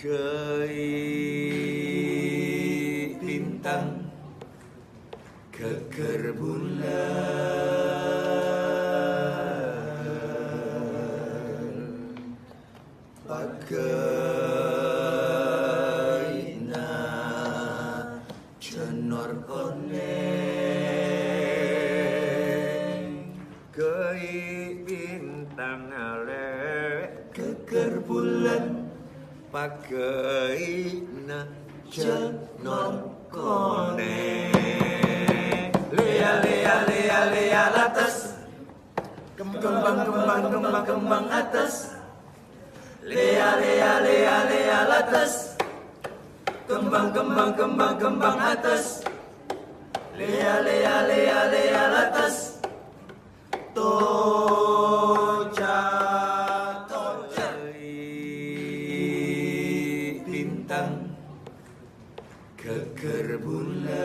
Pakai bintang, keker bulan, pakai na cenor koneng, kei bintang ale keker bulan, pakai na cenor koneng. Lea lea lea lea latas, kembang kembang kembang kembang atas. Lea lea lea lea latas, kembang kembang kembang kembang atas. Lea lea lea lea latas, toca toca bintang, keker bulan,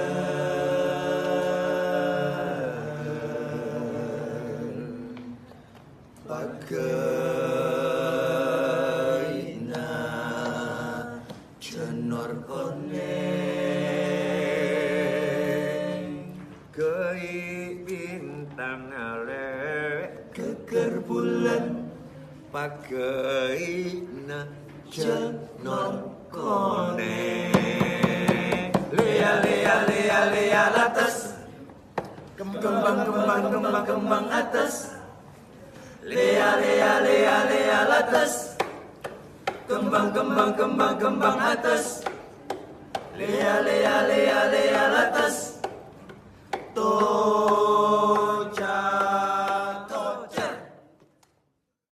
pakai na cenor koneng, kei bintang ale keker bulan, pakai na cenor koneng. Lea lea lea lea latas, kembang kembang kembang kembang atas. Lea lea lea lea latas, kembang kembang kembang kembang atas. Lea lea lea lea latas,